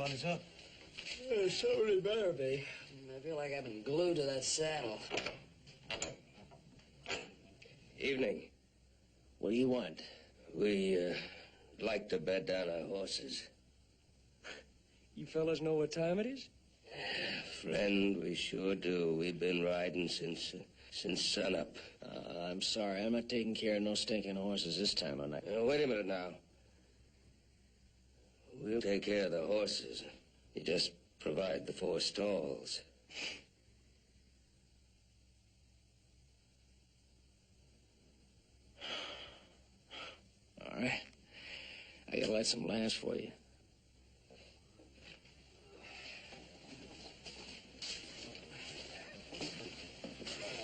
Somebody's up. Somebody better be. I feel like I've been glued to that saddle. Evening. What do you want? We, like to bed down our horses. You fellas know what time it is? Friend, we sure do. We've been riding since sunup. I'm sorry. I'm not taking care of no stinking horses this time of night. Wait a minute now. We'll take care of the horses. You just provide the 4 stalls. All right. I gotta light some lamps for you.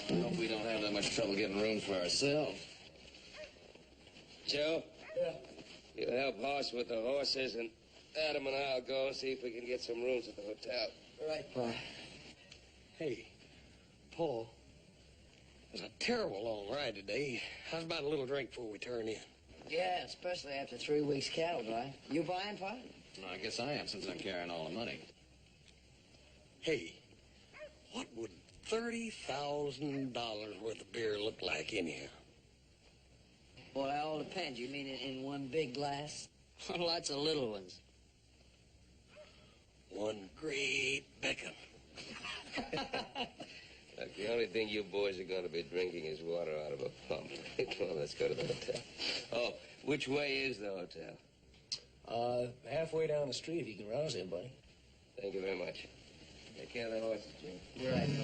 I hope we don't have that much trouble getting rooms for ourselves. Joe? Yeah. You help Hoss with the horses, and Adam and I'll go and see if we can get some rooms at the hotel. All right, Pa. Hey, Paul, it was a terrible long ride today. How's about a little drink before we turn in? Yeah, especially after 3 weeks cattle drive. You buying, Pa? No, I guess I am, since I'm carrying all the money. Hey, what would $30,000 worth of beer look like anyhow? Well, that all depends. You mean in one big glass? Lots of little ones. One great beacon. Look, the only thing you boys are going to be drinking is water out of a pump. Come on, let's go to the hotel. Oh, which way is the hotel? Halfway down the street, if you can rouse him, buddy. Thank you very much. Take care of the horses, Jim. You're right, Pa.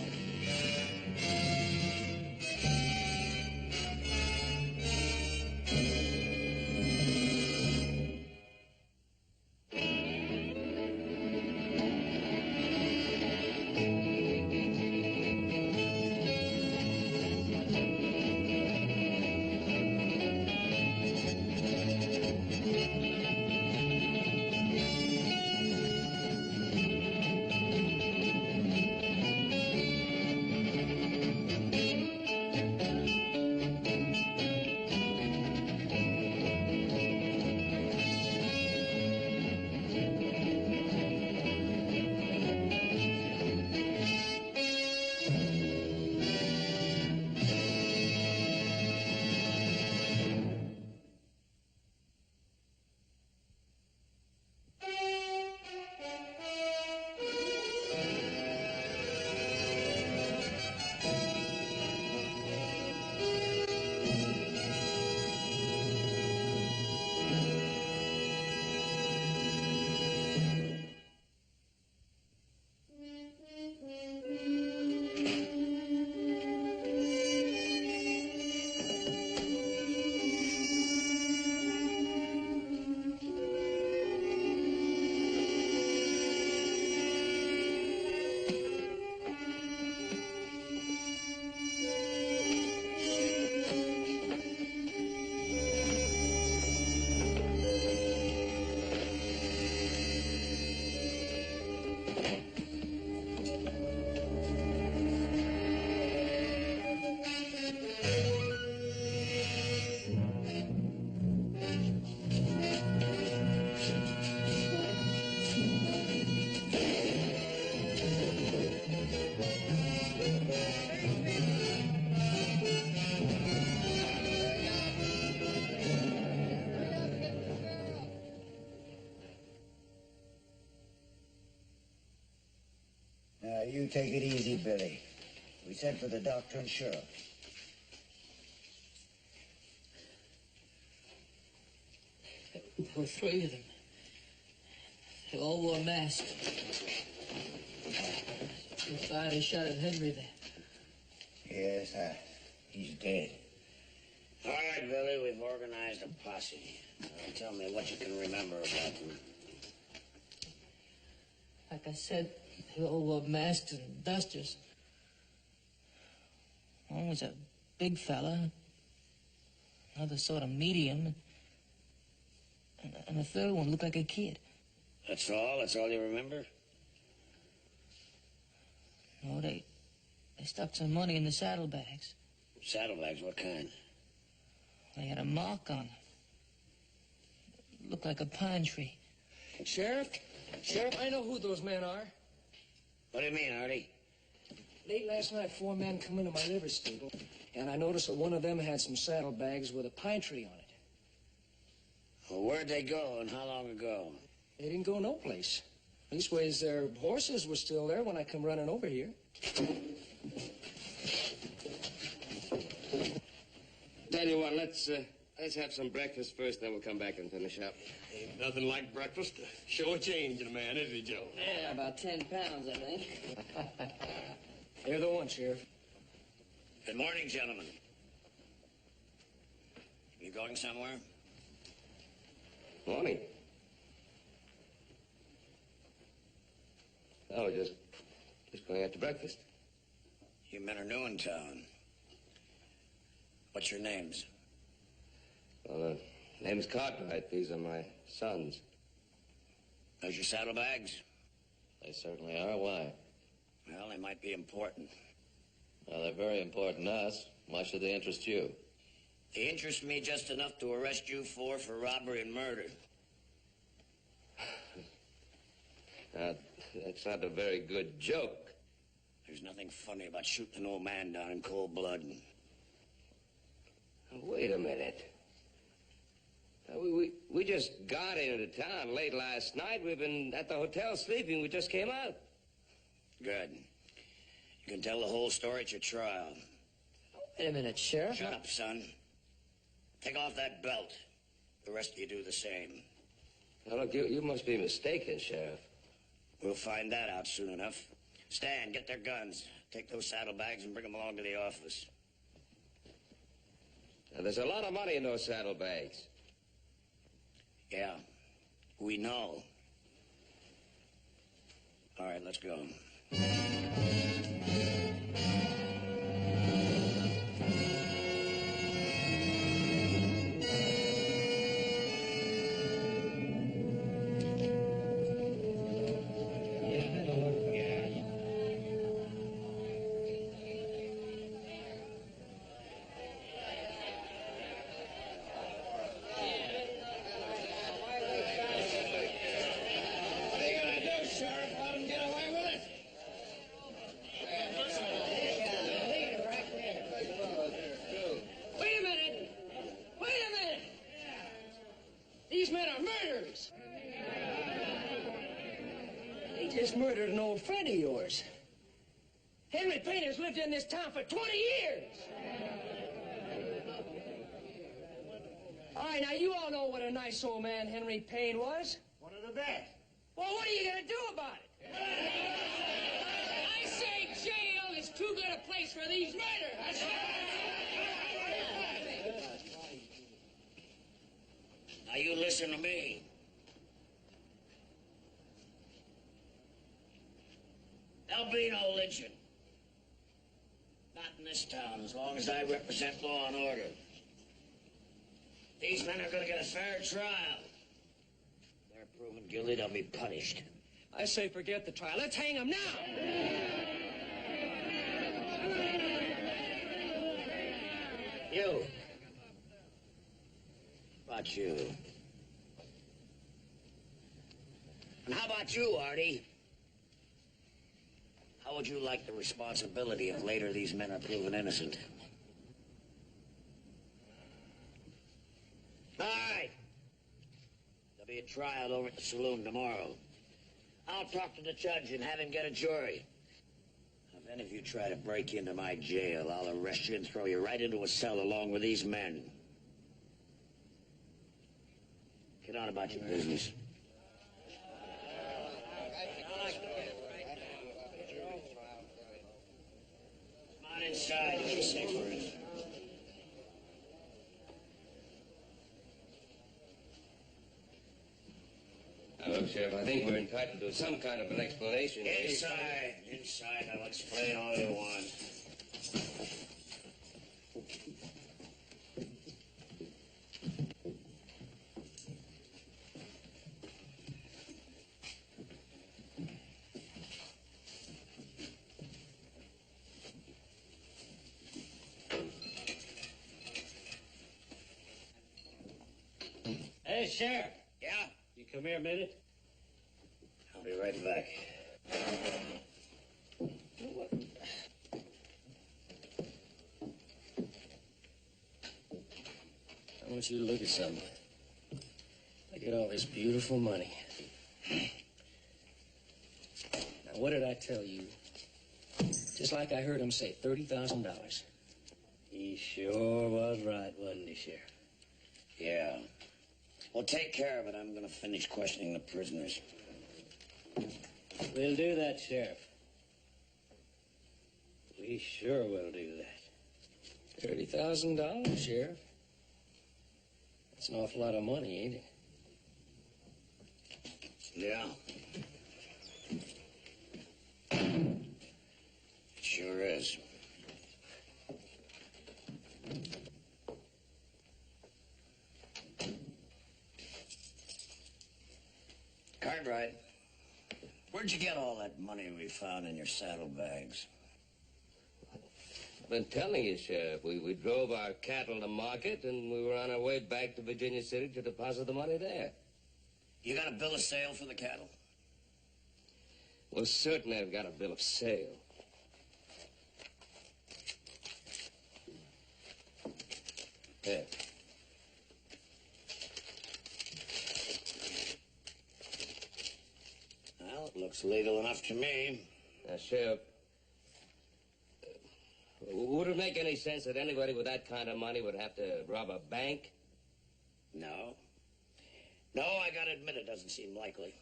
You take it easy, Billy. We sent for the doctor and sheriff. There were 3 of them. They all wore masks. They fired a shot at Henry there. Yes, he's dead. All right, Billy, we've organized a posse. Tell me what you can remember about them. Like I said, they all wore masks and dusters. One was a big fella, another sort of medium, and the third one looked like a kid. That's all? That's all you remember? No, they stuck some money in the saddlebags. Saddlebags? What kind? They had a mark on them. Looked like a pine tree. Sheriff, Sheriff, I know who those men are. What do you mean, Artie? Late last night, 4 men come into my liver stable, and I noticed that one of them had some saddlebags with a pine tree on it. Well, where'd they go and how long ago? They didn't go no place. Leastways, their horses were still there when I come running over here. Tell you what, let's have some breakfast first, then we'll come back and finish up. Ain't nothing like breakfast to show a change in a man, is it, Joe? Yeah, about 10 pounds, I think. They're the one, Sheriff. Good morning, gentlemen. You going somewhere? Morning. Oh, just going out to breakfast. You men are new in town. What's your names? Well, name's Cartwright. These are my sons. Those your saddlebags? They certainly are. Why? Well, they might be important. Well, they're very important to us. Why should they interest you? They interest me just enough to arrest you for robbery and murder. That's not a very good joke. There's nothing funny about shooting an old man down in cold blood. Wait a minute. We just got into town late last night. We've been at the hotel sleeping. We just came out. Good. You can tell the whole story at your trial. Wait a minute, Sheriff. Shut up, son. Take off that belt. The rest of you do the same. Now, look, you must be mistaken, Sheriff. We'll find that out soon enough. Stan, get their guns. Take those saddlebags and bring them along to the office. Now, there's a lot of money in those saddlebags. Yeah, we know. All right, let's go. Just murdered an old friend of yours. Henry Payne has lived in this town for 20 years. All right, now you all know what a nice old man Henry Payne was. One of the best. Well, what are you going to do about it? I say jail is too good a place for these murders. Now you listen to me. There'll be no lynching. Not in this town, as long as I represent law and order. These men are going to get a fair trial. If they're proven guilty, they'll be punished. I say forget the trial. Let's hang him now. You. How about you? And how about you, Artie? How would you like the responsibility if later these men are proven innocent? All right. There'll be a trial over at the saloon tomorrow. I'll talk to the judge and have him get a jury. If any of you try to break into my jail, I'll arrest you and throw you right into a cell along with these men. Get on about your business. Come on inside. It'll be safer. Look, Sheriff, I think we're entitled to some kind of an explanation. Inside. Inside. I'll explain all you want. Hey, Sheriff. Yeah? You come here a minute? I'll be right back. I want you to look at something. Look at all this beautiful money. Now, what did I tell you? Just like I heard him say, $30,000. He sure was right, wasn't he, Sheriff? Yeah. Well, take care of it. I'm going to finish questioning the prisoners. We'll do that, Sheriff. We sure will do that. $30,000, Sheriff. That's an awful lot of money, ain't it? Yeah. It sure is. Cartwright, where'd you get all that money we found in your saddlebags? I've been telling you, Sheriff. We drove our cattle to market, and we were on our way back to Virginia City to deposit the money there. You got a bill of sale for the cattle? Well, certainly I've got a bill of sale. There. Well, it looks legal enough to me. Now, Sheriff, would it make any sense that anybody with that kind of money would have to rob a bank? No. No, I gotta admit it doesn't seem likely.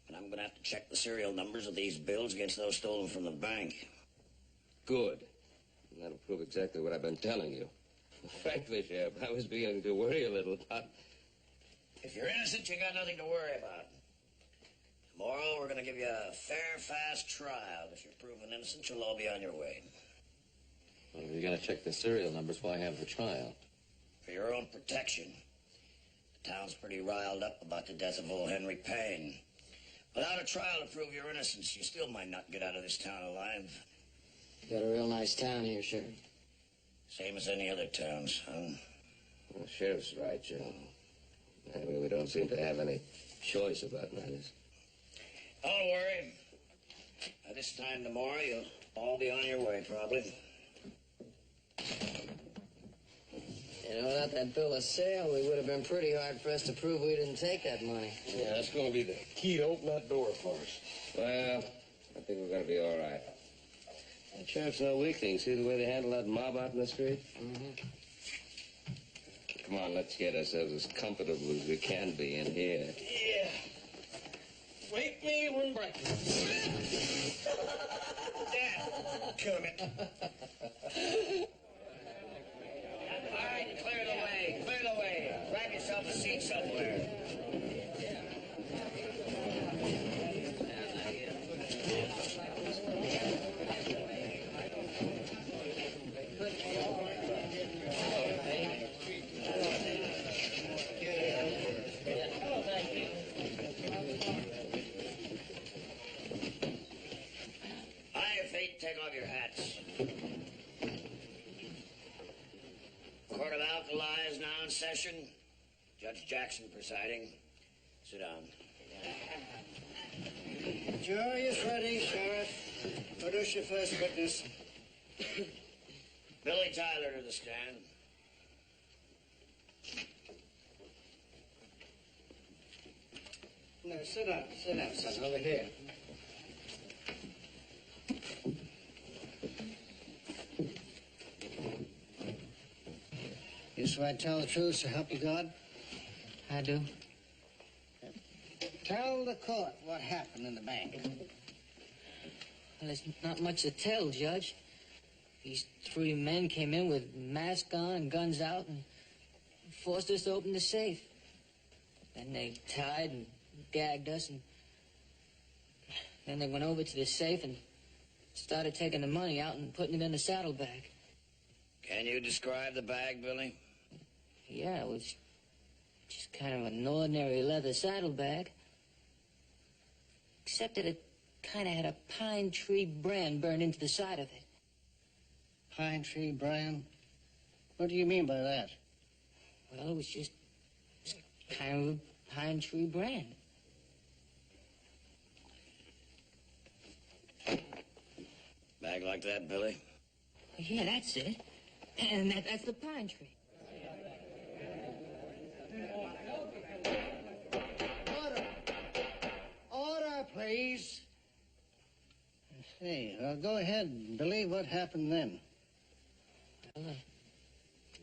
But I'm gonna have to check the serial numbers of these bills against those stolen from the bank. Good. And that'll prove exactly what I've been telling you. Frankly, Sheriff, I was beginning to worry a little about... If you're innocent, you got nothing to worry about. Tomorrow, we're gonna give you a fair, fast trial. If you're proven innocent, you'll all be on your way. Well, if you're going to check the serial numbers, why have the trial? For your own protection. The town's pretty riled up about the death of old Henry Payne. Without a trial to prove your innocence, you still might not get out of this town alive. Got a real nice town here, Sheriff. Same as any other town, son. Well, Sheriff's right, Joe. I mean, we don't seem to have any choice about matters. Don't worry. By this time tomorrow, you'll all be on your way, probably. You know, without that bill of sale, we would have been pretty hard-pressed to prove we didn't take that money. Yeah, that's going to be the key to open that door for us. Well, I think we're going to be all right. The sheriff's no weakling. See the way they handle that mob out in the street? Mm-hmm. Come on, let's get ourselves as comfortable as we can be in here. Yeah. Wake me when breakfast. Dad, coming. All right, clear the way. Clear the way. Grab yourself a seat somewhere. Take off your hats. Court of Alkali is now in session. Judge Jackson presiding. Sit down. Jury is ready, Sheriff. Produce your first witness. Billy Tyler to the stand. No, sit down, sit down, son. Over here. You swear to tell the truth, so help you God? I do. Tell the court what happened in the bank. Well, there's not much to tell, Judge. These three men came in with masks on and guns out and forced us to open the safe. Then they tied and gagged us, and then they went over to the safe and started taking the money out and putting it in the saddlebag. Can you describe the bag, Billy? Yeah, it was just kind of an ordinary leather saddlebag. Except that it kind of had a pine tree brand burned into the side of it. Pine tree brand? What do you mean by that? Well, it was just kind of a pine tree brand. like that, Billy? Yeah, that's it. And that's the pine tree. Order. Order, please. I see. Well, go ahead, Billy. What happened then? Well,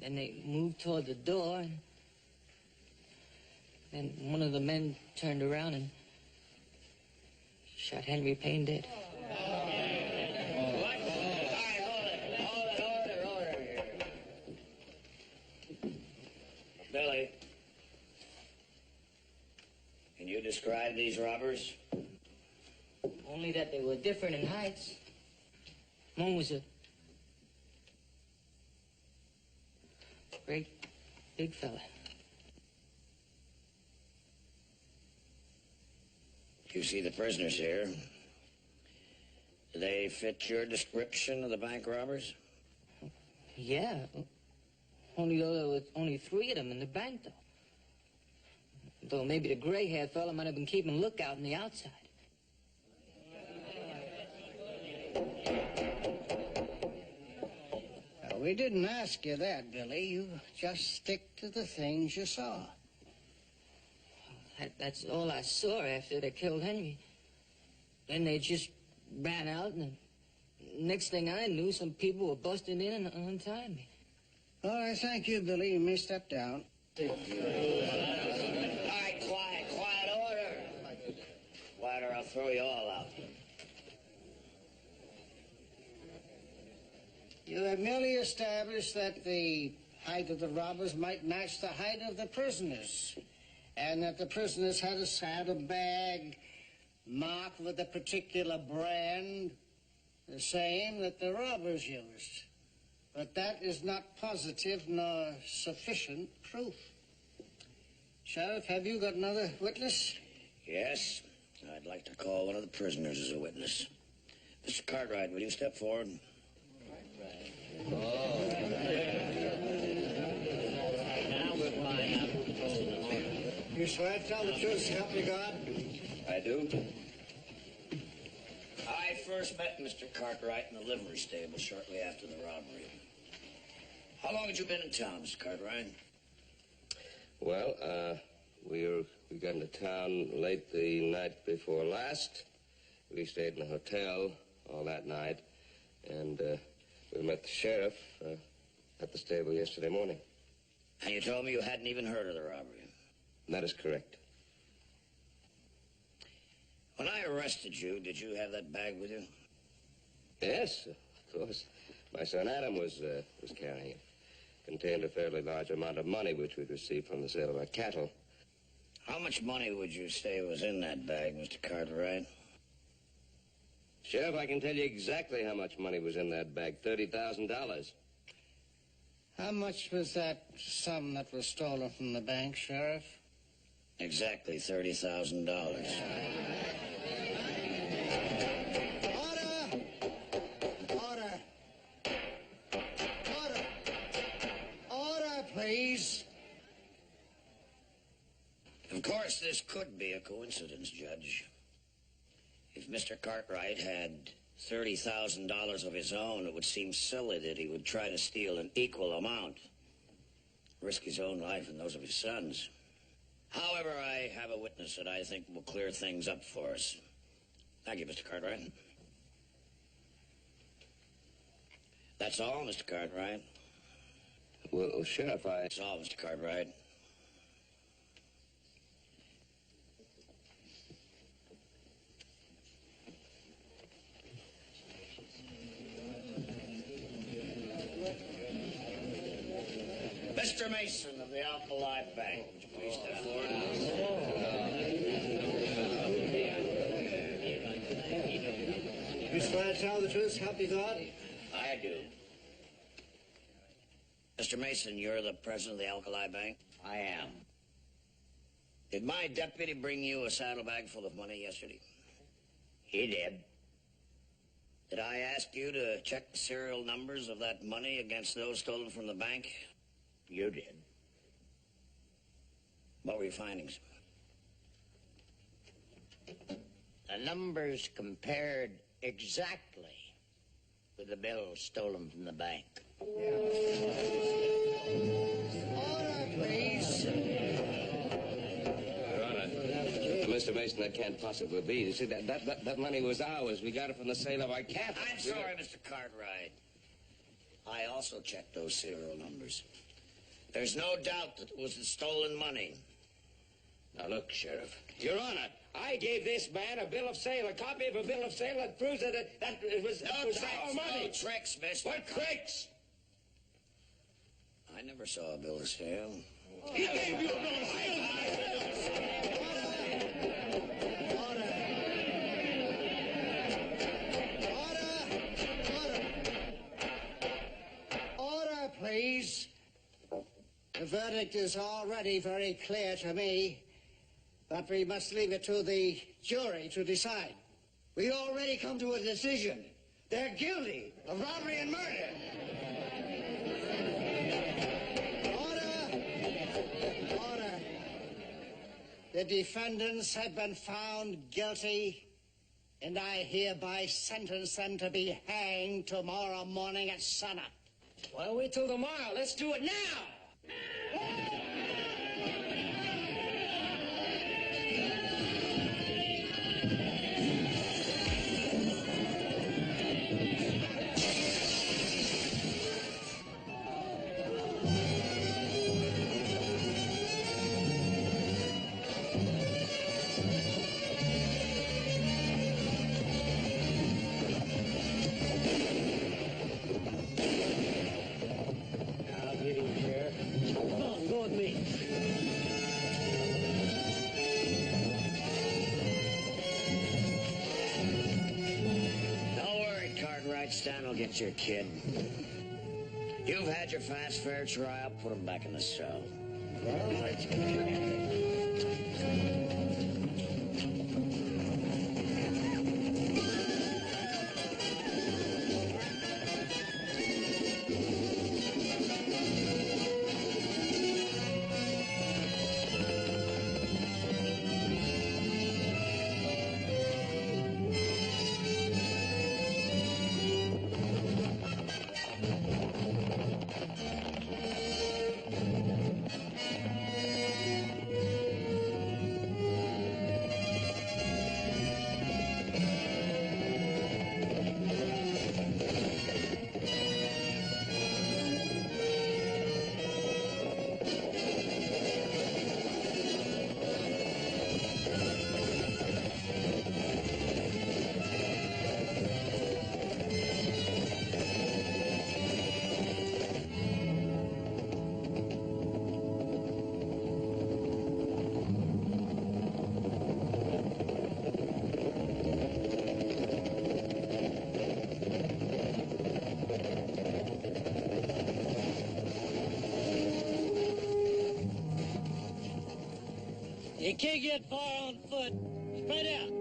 then they moved toward the door, and then one of the men turned around and shot Henry Payne dead. Billy, can you describe these robbers? Only that they were different in heights. One was a great big fella. You see the prisoners here. Do they fit your description of the bank robbers? Yeah. Only though there were only 3 of them in the bank, though. Though maybe the gray-haired fella might have been keeping lookout on the outside. We didn't ask you that, Billy. You just stick to the things you saw. That's all I saw after they killed Henry. Then they just ran out, and the next thing I knew, some people were busting in and untying me. All right, thank you, Billy. You may step down. All right, quiet, order. Quiet or I'll throw you all out. You have merely established that the height of the robbers might match the height of the prisoners, and that the prisoners had a saddlebag marked with a particular brand, the same that the robbers used. But that is not positive nor sufficient proof. Sheriff, have you got another witness? Yes, I'd like to call one of the prisoners as a witness. Mr. Cartwright, will you step forward? You swear to tell the truth, so help you God? I do. I first met Mr. Cartwright in the livery stable shortly after the robbery. How long had you been in town, Mr. Cartwright? Well, we got into town late the night before last. We stayed in a hotel all that night, and we met the sheriff at the stable yesterday morning. And you told me you hadn't even heard of the robbery. That is correct. When I arrested you, did you have that bag with you? Yes, of course. My son Adam was carrying it. Contained a fairly large amount of money which we'd received from the sale of our cattle. How much money would you say was in that bag, Mr. Cartwright? Sheriff, I can tell you exactly how much money was in that bag. $30,000. How much was that sum that was stolen from the bank, Sheriff? Exactly $30,000. Order! Order! Order! Order, please! Of course, this could be a coincidence, Judge. If Mr. Cartwright had $30,000 of his own, it would seem silly that he would try to steal an equal amount, risk his own life and those of his sons. However, I have a witness that I think will clear things up for us. Thank you, Mr. Cartwright. That's all, Mr. Cartwright. Well, Sheriff, That's all, Mr. Cartwright. Mr. Mason of the Alkali Bank, would you please step forward? You swear to tell the truth, so help you God? I do. Mr. Mason, you're the president of the Alkali Bank? I am. Did my deputy bring you a saddlebag full of money yesterday? He did. Did I ask you to check the serial numbers of that money against those stolen from the bank? You did. What were your findings? The numbers compared exactly with the bill stolen from the bank. Order, please. Your Honor, Mr. Mason, that can't possibly be. You see, that money was ours. We got it from the sale of our cat. I'm sorry, Mr. Cartwright. I also checked those serial numbers. There's no doubt that it was the stolen money. Now, look, Sheriff. Your Honor, I gave this man a bill of sale, a copy of a bill of sale that proves that it was our money. No tricks, mister. What tricks? I never saw a bill of sale. He gave you a bill of sale. Order, please. The verdict is already very clear to me, but we must leave it to the jury to decide. We already come to a decision. They're guilty of robbery and murder. Order. The defendants have been found guilty, and I hereby sentence them to be hanged tomorrow morning at sunup. Why don't we wait till tomorrow? Let's do it now! I'll get him, Sheriff. Come on, go with me. Don't worry, Cartwright. Stan will get your kid. You've had your fast fair trial. Put him back in the cell. You can't get far on foot. Spread out.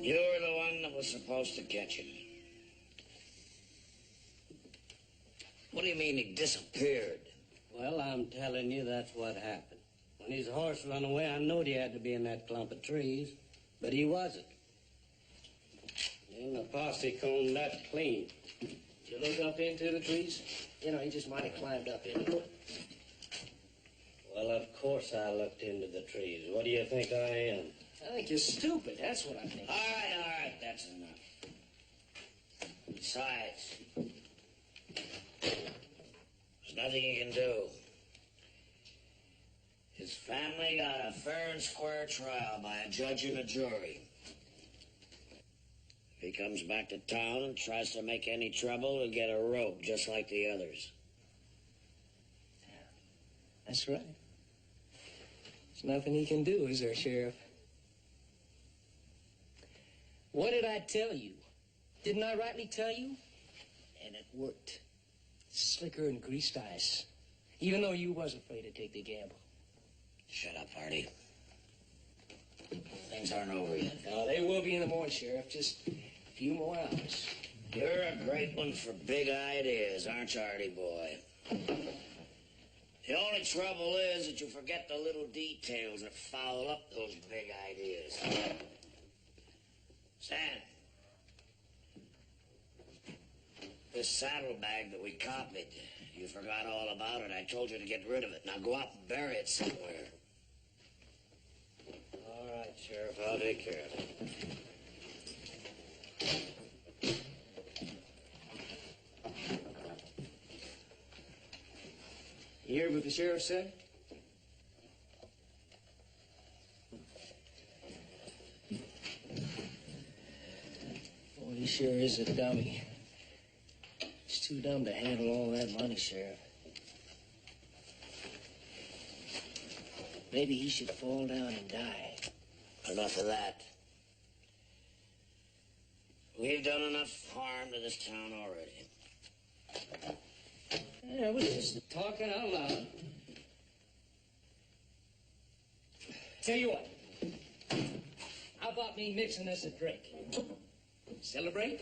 You were the one that was supposed to catch him. What do you mean he disappeared? Well, I'm telling you, that's what happened. When his horse run away, I knowed he had to be in that clump of trees, but he wasn't. And the posse combed that clean. Did you look up into the trees? You know, he just might have climbed up into it. Well, of course I looked into the trees. What do you think I am? I think you're stupid. That's what I think. All right, that's enough. Besides, there's nothing you can do. His family got a fair and square trial by a judge and a jury. If he comes back to town and tries to make any trouble, he'll get a rope just like the others. That's right. There's nothing he can do, is there, Sheriff? What did I tell you? Didn't I rightly tell you? And it worked. Slicker and greased ice. Even though you was afraid to take the gamble. Shut up, Artie. Things aren't over yet. No, they will be in the morning, Sheriff. Just a few more hours. You're a great one for big ideas, aren't you, Artie boy? The only trouble is that you forget the little details that foul up those big ideas. Stan, this saddlebag that we copied, you forgot all about it. I told you to get rid of it. Now go out and bury it somewhere. All right, Sheriff, I'll take care of it. You hear what the sheriff said? Boy, he sure is a dummy. He's too dumb to handle all that money, Sheriff. Maybe he should fall down and die. Enough of that. We've done enough harm to this town already. Yeah, I was just talking out loud. Tell you what. How about me mixing us a drink? Celebrate?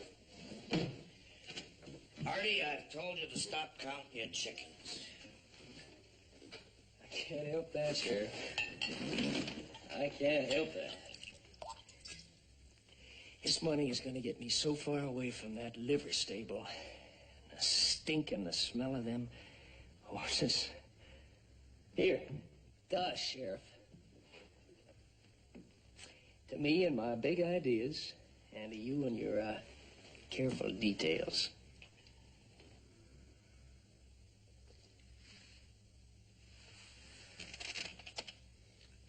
Artie, I've told you to stop counting your chickens. I can't help that, Sheriff. I can't help that. This money is going to get me so far away from that liver stable. And the stink and the smell of them horses. Here, duh, Sheriff. To me and my big ideas, and to you and your, careful details.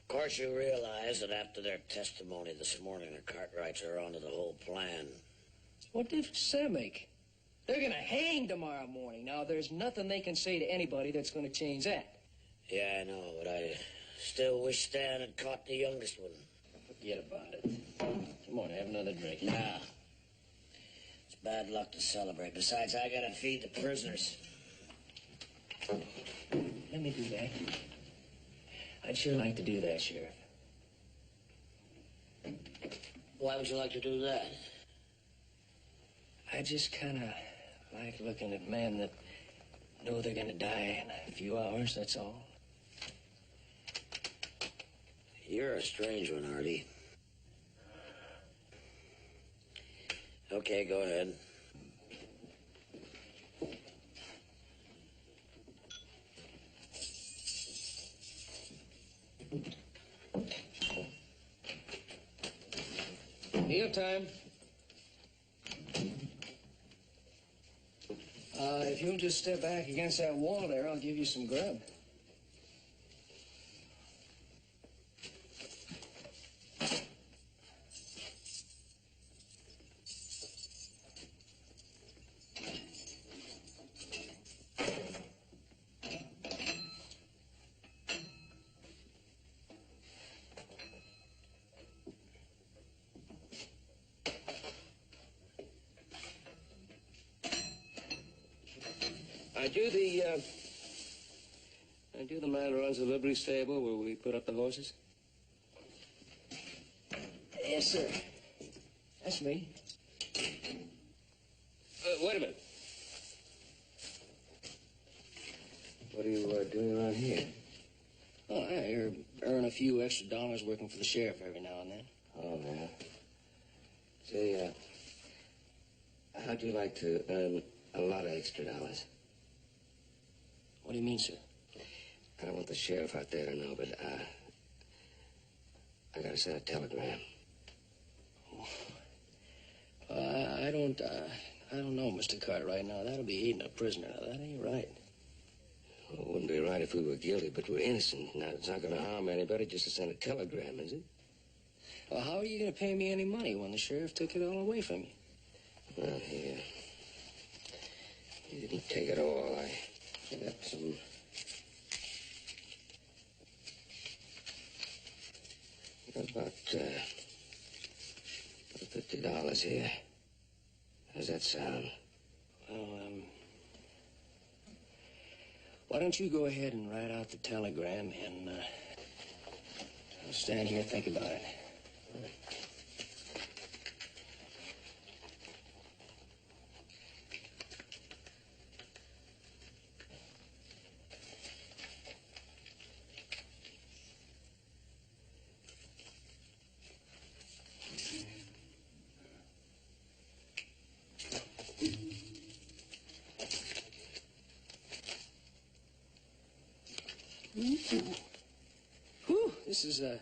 Of course, you realize that after their testimony this morning, the Cartwrights are onto the whole plan. What difference does that make? They're gonna hang tomorrow morning. Now, there's nothing they can say to anybody that's gonna change that. Yeah, I know, but I still wish Stan had caught the youngest one. Forget about it. Come on, have another drink. Nah. It's bad luck to celebrate. Besides, I gotta feed the prisoners. Let me do that. I'd sure like to do that, Sheriff. Why would you like to do that? I just kind of like looking at men that know they're going to die in a few hours, that's all. You're a strange one, Artie. Okay, go ahead. Meal time. If you'll just step back against that wall there, I'll give you some grub. I do the man who runs the livery stable where we put up the horses? Yes, sir. That's me. Wait a minute. What are you doing around here? Oh, I earn a few extra dollars working for the sheriff every now and then. Oh, yeah. Say, how'd you like to earn a lot of extra dollars? What do you mean, sir? I don't want the sheriff out there to know, but, I gotta send a telegram. I don't know, Mr. Cartwright. Now, that'll be aiding a prisoner. Now, that ain't right. Well, it wouldn't be right if we were guilty, but we're innocent. Now, it's not gonna harm anybody just to send a telegram, is it? Well, how are you gonna pay me any money when the sheriff took it all away from you? Well, he didn't take it all. I got some About $50 here. How's that sound? Well, why don't you go ahead and write out the telegram, and I'll stand here and think about it. Whew, this is a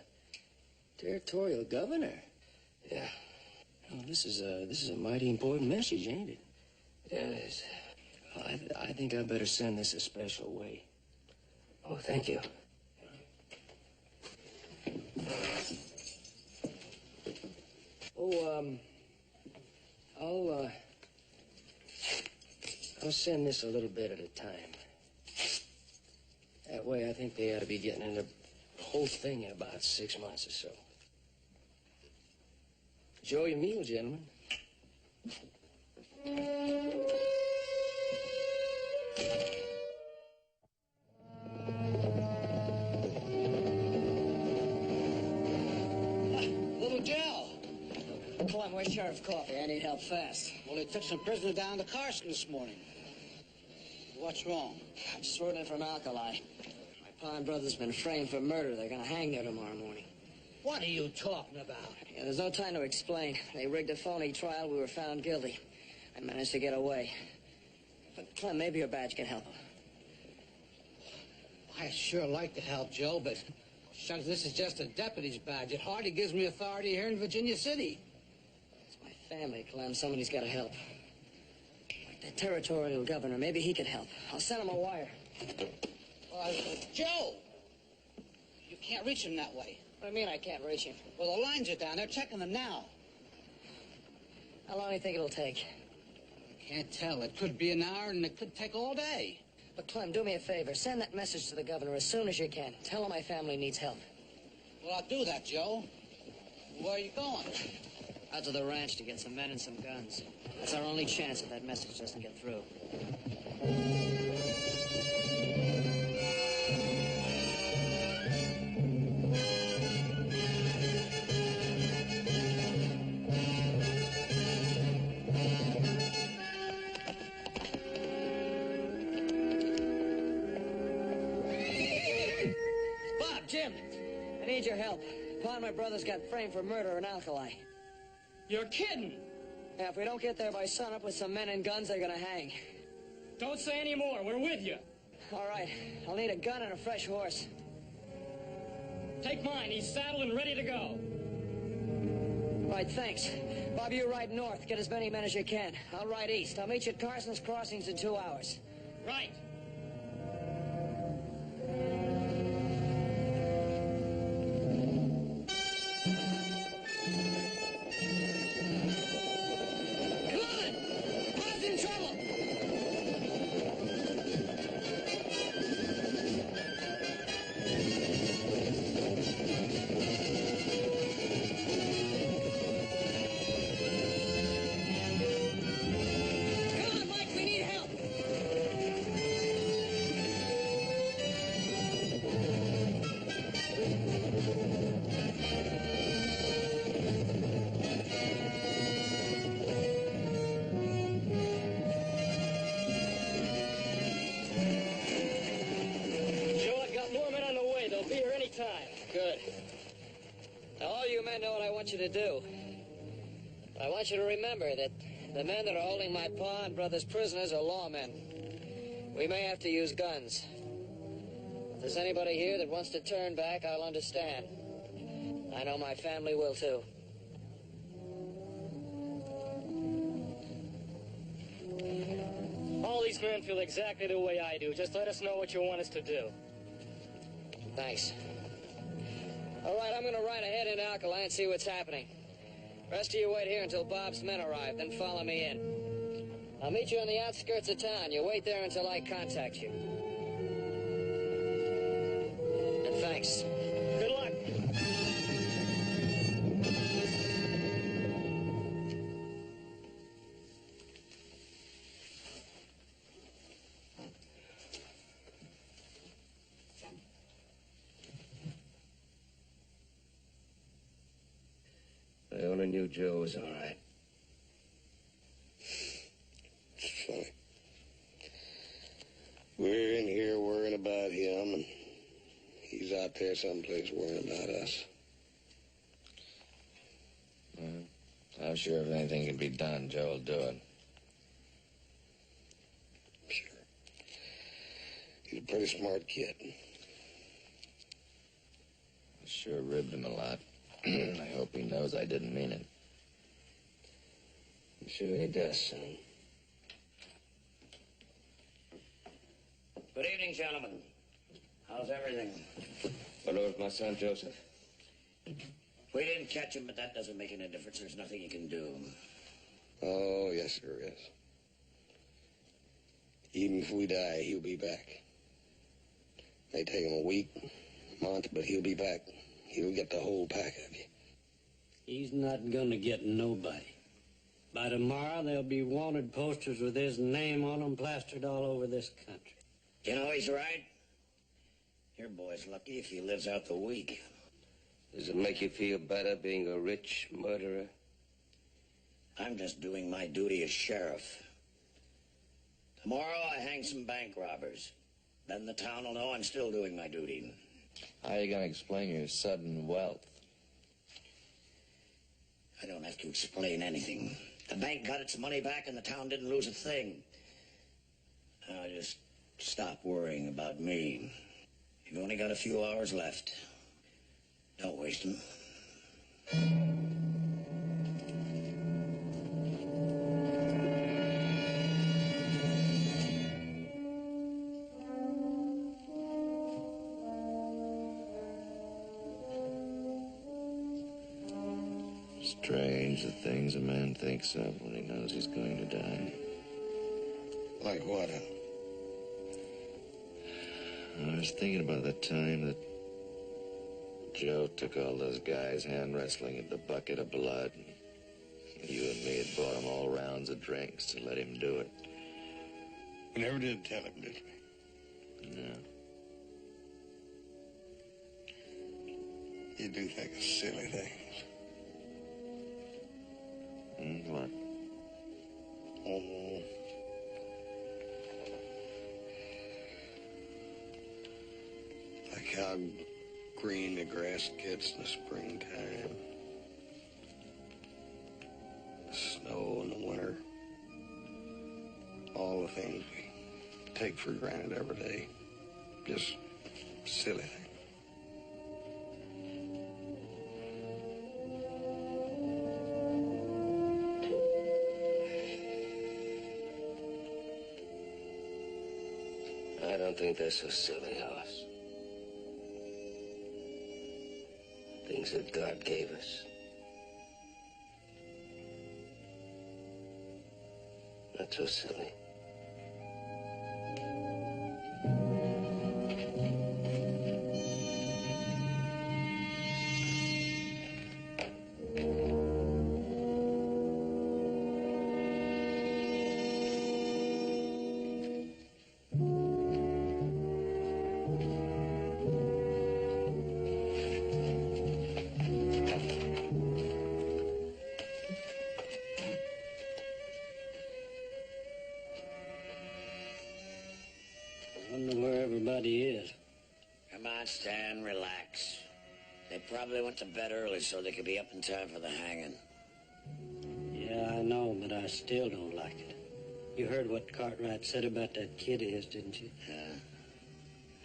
territorial governor. Yeah. Oh, this is a mighty important message, ain't it? Yeah, it is. I think I better send this a special way. Oh, thank you. Oh, I'll send this a little bit at a time. That way, I think they ought to be getting into the whole thing in about 6 months or so. Enjoy your meal, gentlemen. Little Joe. Clem, where's Sheriff Coffee? I need help fast. Well, they took some prisoner down to Carson this morning. What's wrong? I just wrote in for an alkali. My pa and brother's been framed for murder. They're gonna hang there tomorrow morning. What are you talking about? Yeah, there's no time to explain. They rigged a phony trial. We were found guilty. I managed to get away. But Clem, maybe your badge can help them. I sure like to help, Joe, but shucks, this is just a deputy's badge. It hardly gives me authority here in Virginia City. It's my family, Clem. Somebody's got to help. Like the territorial governor. Maybe he could help. I'll send him a wire. Joe! You can't reach him that way. What do you mean I can't reach him? Well, the lines are down. They're checking them now. How long do you think it'll take? Can't tell. It could be an hour, and it could take all day. But Clem, do me a favor. Send that message to the governor as soon as you can. Tell him my family needs help. Well, I'll do that, Joe. Where are you going? Out to the ranch to get some men and some guns. That's our only chance if that message doesn't get through. Bob, Jim, I need your help. Pa and my brothers got framed for murder in Alkali. You're kidding. Yeah, if we don't get there by sunup with some men and guns, they're gonna hang. Don't say any more. We're with you. All right, I'll need a gun and a fresh horse. Take mine. He's saddled and ready to go. Right, thanks. Bob, you ride north. Get as many men as you can. I'll ride east. I'll meet you at Carson's Crossings in 2 hours. Right. Come on! Pa's in trouble! Come on, Mike, we need help! Joe, I've got more men on the way. They'll be here any time. Good. Now, all you men know what I want you to do. I want you to remember that the men that are holding my pa and brothers prisoners are lawmen. We may have to use guns. If there's anybody here that wants to turn back, I'll understand. I know my family will, too. All these men feel exactly the way I do. Just let us know what you want us to do. Thanks. All right, I'm going to ride ahead into Alkali and see what's happening. Rest of you wait here until Bob's men arrive, then follow me in. I'll meet you on the outskirts of town. You wait there until I contact you. And thanks. Good luck. only knew Joe was all right. It's funny. We're in here worrying about him, and he's out there someplace worrying about us. I'm sure if anything can be done, Joe will do it. Sure. He's a pretty smart kid. I sure ribbed him a lot. I hope he knows I didn't mean it. I'm sure he does, son. Good evening, gentlemen. How's everything? What about my son, Joseph? We didn't catch him, but that doesn't make any difference. There's nothing you can do. Oh, yes, there is. Even if we die, he'll be back. May take him a week, month, but he'll be back. He'll get the whole pack of you. He's not gonna get nobody. By tomorrow, there'll be wanted posters with his name on them plastered all over this country. You know, he's right. Your boy's lucky if he lives out the week. Does it make you feel better being a rich murderer? I'm just doing my duty as sheriff. Tomorrow, I hang some bank robbers. Then the town will know I'm still doing my duty. How are you going to explain your sudden wealth? I don't have to explain anything. The bank got its money back and the town didn't lose a thing. Now just stop worrying about me. You've only got a few hours left. Don't waste them. Strange the things a man thinks of when he knows he's going to die. Like what? I was thinking about the time that Joe took all those guys hand wrestling at the bucket of blood. You and me had bought him all rounds of drinks to let him do it. We never did tell him, did we? No. You do think of silly things. What? Oh. Like how green the grass gets in the springtime. The snow in the winter. All the things we take for granted every day. Just silly things. I don't think they're so silly, Alice. Things that God gave us. Not so silly. Come on, Stan, relax. They probably went to bed early so they could be up in time for the hanging. Yeah, I know, but I still don't like it. You heard what Cartwright said about that kid of his, didn't you? Yeah.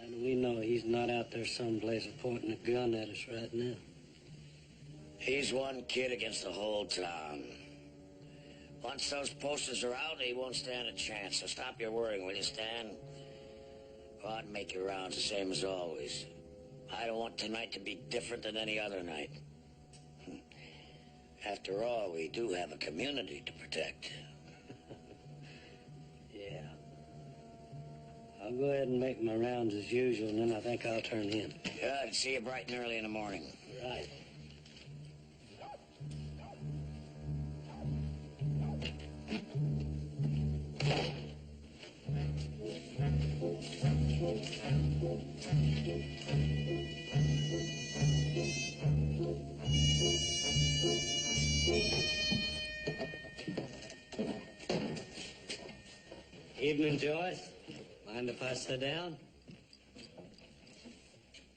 And we know he's not out there someplace pointing a gun at us right now. He's one kid against the whole town. Once those posters are out, he won't stand a chance. So stop your worrying, will you, Stan? Go out and make your rounds the same as always. I don't want tonight to be different than any other night. After all, we do have a community to protect. Yeah. I'll go ahead and make my rounds as usual, and then I think I'll turn in. Good. See you bright and early in the morning. Right. Evening, Joyce. Mind if I sit down?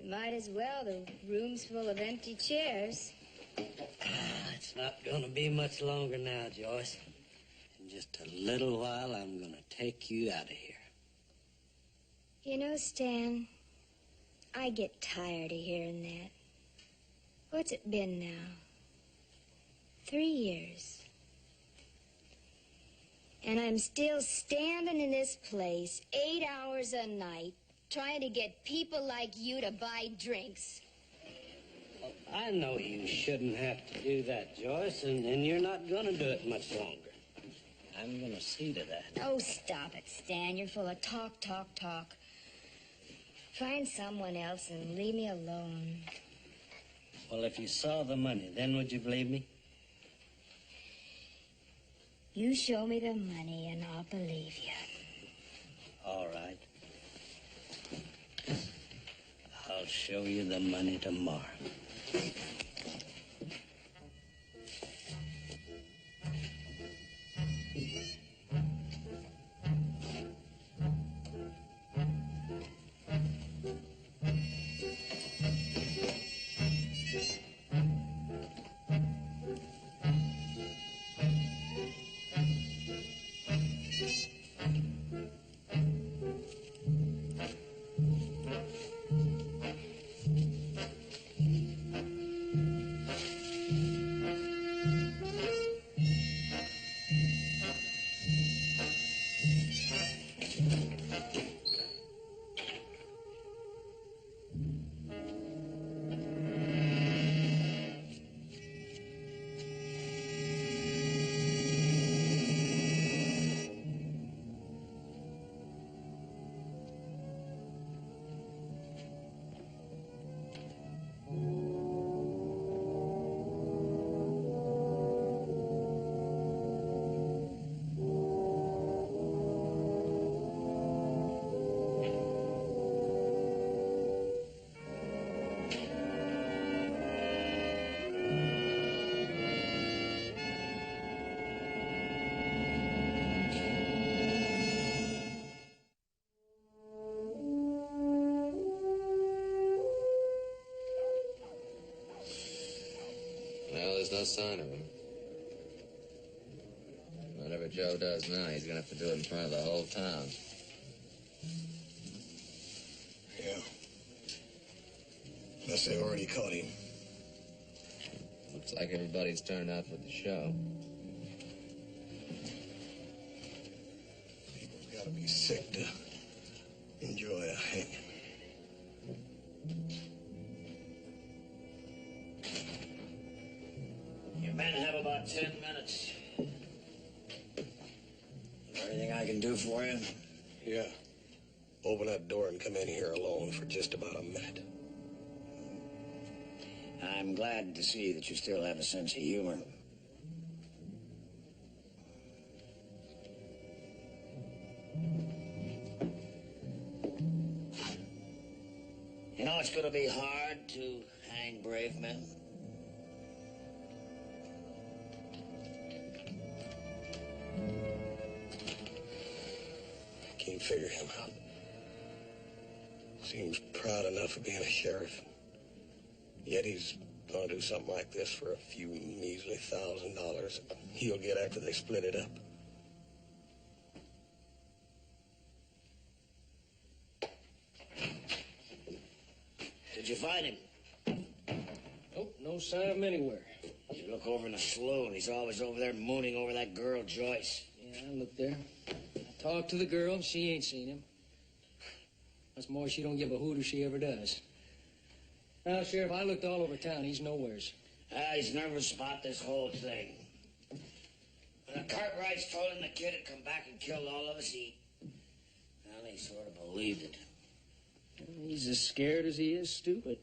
Might as well. The room's full of empty chairs. It's not going to be much longer now, Joyce. In just a little while, I'm going to take you out of here. You know, Stan, I get tired of hearing that. What's it been now? 3 years. And I'm still standing in this place 8 hours a night trying to get people like you to buy drinks. Well, I know you shouldn't have to do that, Joyce, and you're not going to do it much longer. I'm going to see to that. Oh, stop it, Stan. You're full of talk, talk, talk. Find someone else and leave me alone. Well, if you saw the money, then would you believe me? You show me the money and I'll believe you. All right. I'll show you the money tomorrow. There's no sign of him. Whatever Joe does now, he's gonna have to do it in front of the whole town. Yeah. Unless they already caught him. Looks like everybody's turned out for the show. People's gotta be sick to enjoy a hanging. You men have about 10 minutes. Anything I can do for you? Yeah. Open that door and come in here alone for just about a minute. I'm glad to see that you still have a sense of humor. You know it's going to be hard to hang brave men. Can't figure him out. Seems proud enough of being a sheriff. Yet he's gonna do something like this for a few measly $1,000 he'll get after they split it up. Did you find him? Nope, no sign of him anywhere. You look over in the saloon. He's always over there mooning over that girl, Joyce. Yeah, I looked there. I talked to the girl. She ain't seen him. What's more, she don't give a hoot if she ever does. Now, Sheriff, I looked all over town. He's nowheres. He's nervous about this whole thing. When the Cartwrights told him the kid had come back and killed all of us, he sort of believed it. He's as scared as he is stupid.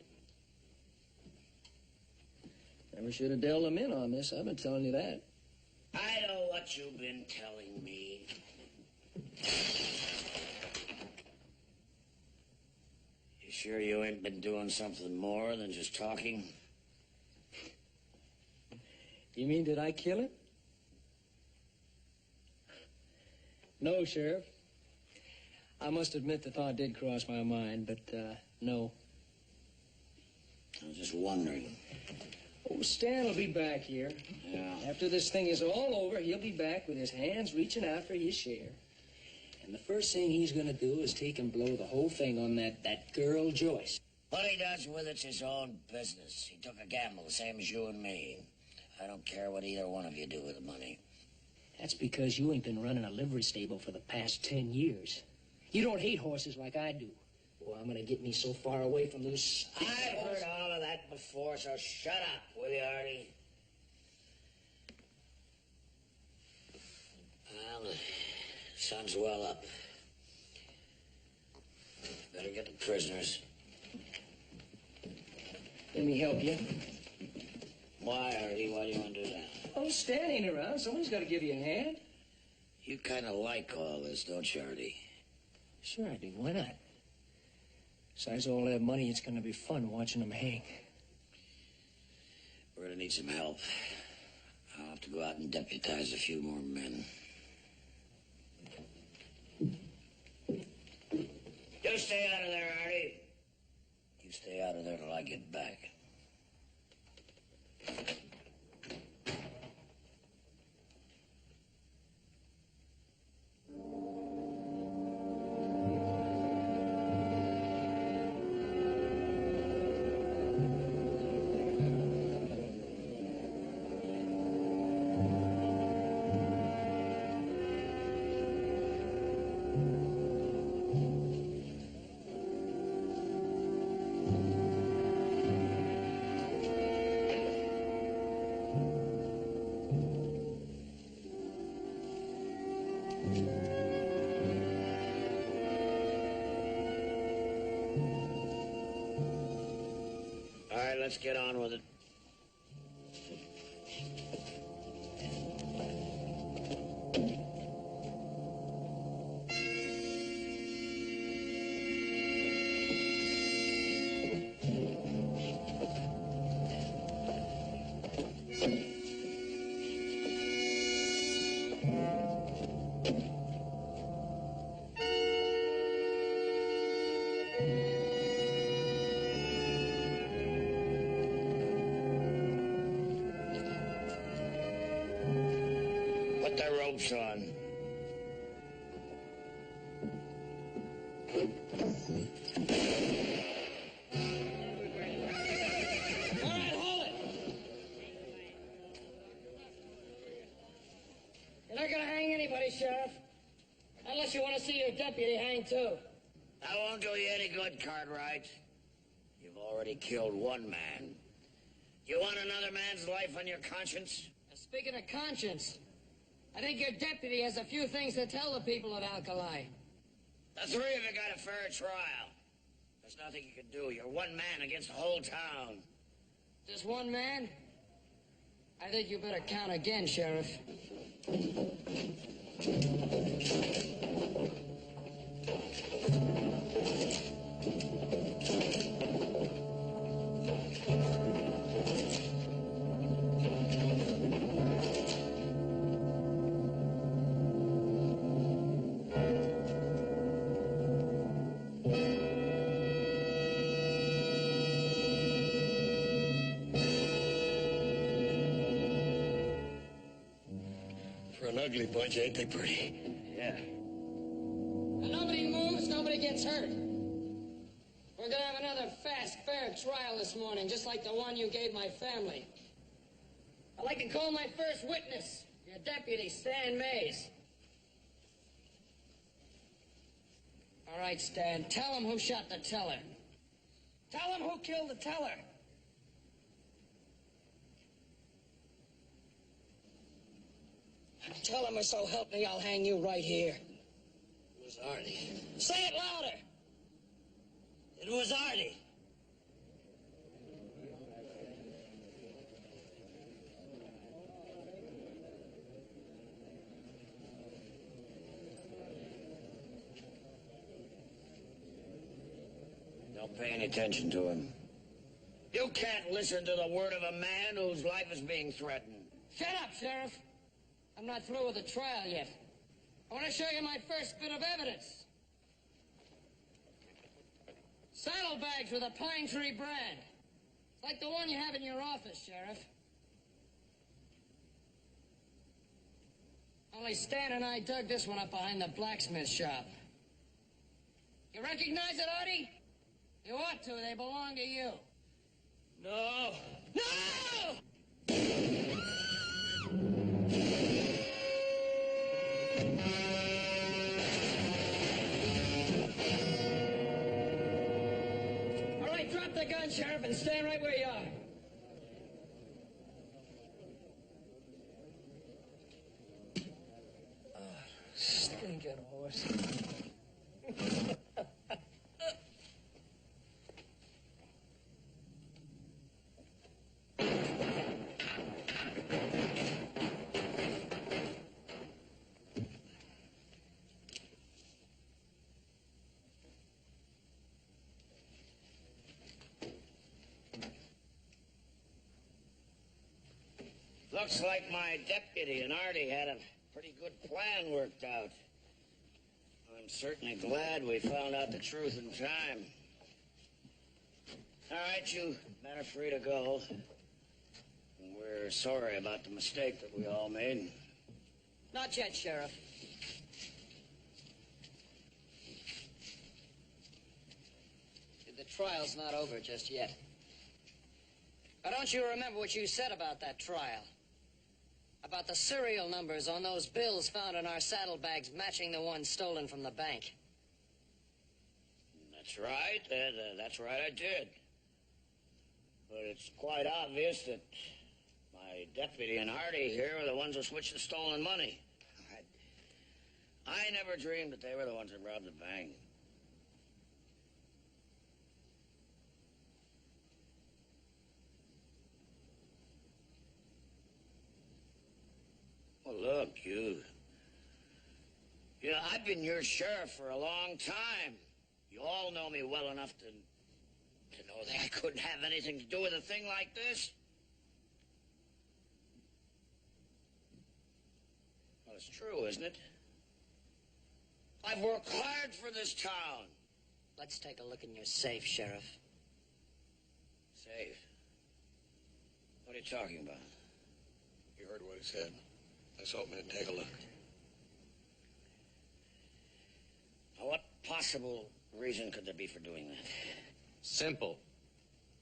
Never should have dealt him in on this. I've been telling you that. I know what you've been telling me. You sure you ain't been doing something more than just talking? You mean, did I kill him? No, Sheriff. I must admit the thought did cross my mind, but, no. I was just wondering. Oh, Stan will be back here. Yeah. After this thing is all over, he'll be back with his hands reaching out for his share. And the first thing he's gonna do is take and blow the whole thing on that girl Joyce. What he does with it's his own business. He took a gamble, the same as you and me. I don't care what either one of you do with the money. That's because you ain't been running a livery stable for the past 10 years. You don't hate horses like I do. Well, I'm gonna get me so far away from those... I've heard all of that before, so shut up, will you, Artie? Well, the sun's well up. Better get the prisoners. Let me help you. Why, Artie? Why do you want to do that? Oh, Stan ain't around. Somebody's got to give you a hand. You kind of like all this, don't you, Artie? Sure I do. Why not? Besides all that money, it's going to be fun watching them hang. We're going to need some help. I'll have to go out and deputize a few more men. You stay out of there, Artie. You stay out of there till I get back. All right, let's get on with it. Put the ropes on. All right, hold it. You're not gonna hang anybody, Sheriff. Unless you want to see your deputy hang, too. That won't do you any good, Cartwright. You've already killed one man. You want another man's life on your conscience? Speaking of conscience, I think your deputy has a few things to tell the people of Alkali. The three of you got a fair trial. There's nothing you can do. You're one man against the whole town. Just one man? I think you better count again, Sheriff. For an ugly bunch, ain't they pretty? Yeah. And nobody moves, nobody gets hurt. We're gonna have another fast, fair trial this morning, just like the one you gave my family. I'd like to call my first witness, your deputy, Stan Mays. All right, Stan, tell him who shot the teller. Tell him who killed the teller. Tell him, or so help me, I'll hang you right here. It was Artie. Say it louder. It was Artie. Don't pay any attention to him. You can't listen to the word of a man whose life is being threatened. Shut up, Sheriff. I'm not through with the trial yet. I want to show you my first bit of evidence. Saddlebags with a pine tree brand. It's like the one you have in your office, Sheriff. Only Stan and I dug this one up behind the blacksmith shop. You recognize it, Artie? You ought to. They belong to you. No. No! All right, drop the gun, Sheriff, and stand right where you are. Stinking horse. Looks like my deputy and Artie had a pretty good plan worked out. I'm certainly glad we found out the truth in time. All right, you men are free to go. We're sorry about the mistake that we all made. Not yet, Sheriff. The trial's not over just yet. Now, don't you remember what you said about that trial? About the serial numbers on those bills found in our saddlebags matching the ones stolen from the bank. That's right. That's right, I did. But it's quite obvious that my deputy and Artie here are the ones who switched the stolen money. I never dreamed that they were the ones that robbed the bank. Well, look, you know, I've been your sheriff for a long time. You all know me well enough to know that I couldn't have anything to do with a thing like this. Well, it's true, isn't it? I've worked hard for this town. Let's take a look in your safe, Sheriff. Safe? What are you talking about? You heard what he said. Let's open it and take a look. Now, what possible reason could there be for doing that? Simple.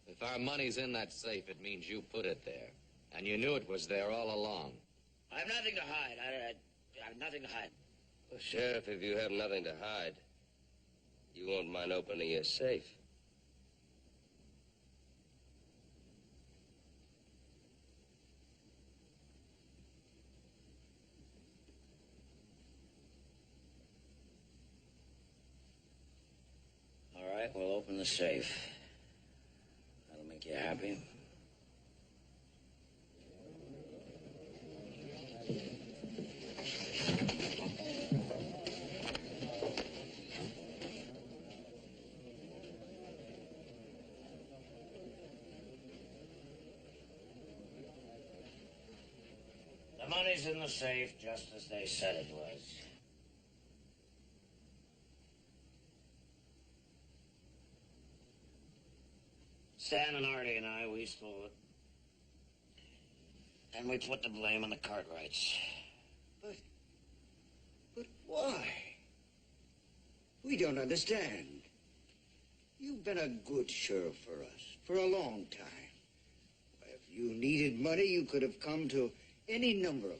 If our money's in that safe, it means you put it there. And you knew it was there all along. I have nothing to hide. I have nothing to hide. Well, Sheriff, if you have nothing to hide, you won't mind opening your safe. All right, we'll open the safe. That'll make you happy. The money's in the safe just as they said it was. Stan and Artie and I, we stole it. And we put the blame on the Cartwrights. But why? We don't understand. You've been a good sheriff for us for a long time. If you needed money, you could have come to any number of us.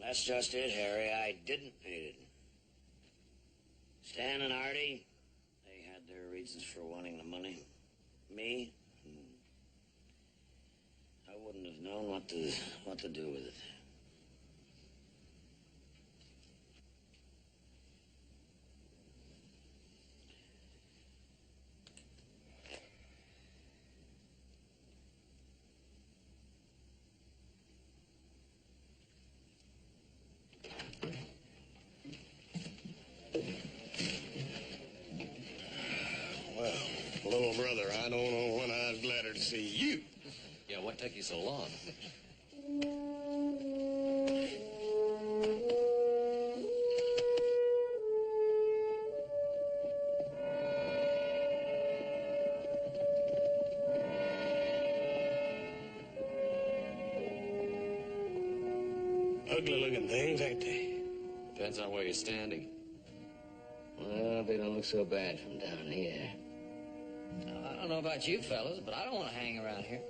That's just it, Harry. I didn't need it. Stan and Artie, they had their reasons for wanting the money. Me, I wouldn't have known what to do with it. Well, little brother, I don't know when I was gladder to see you. Yeah, what took you so long? Ugly-looking things, ain't they? Depends on where you're standing. Well, they don't look so bad from down here. I don't know about you fellas, but I don't want to hang around here.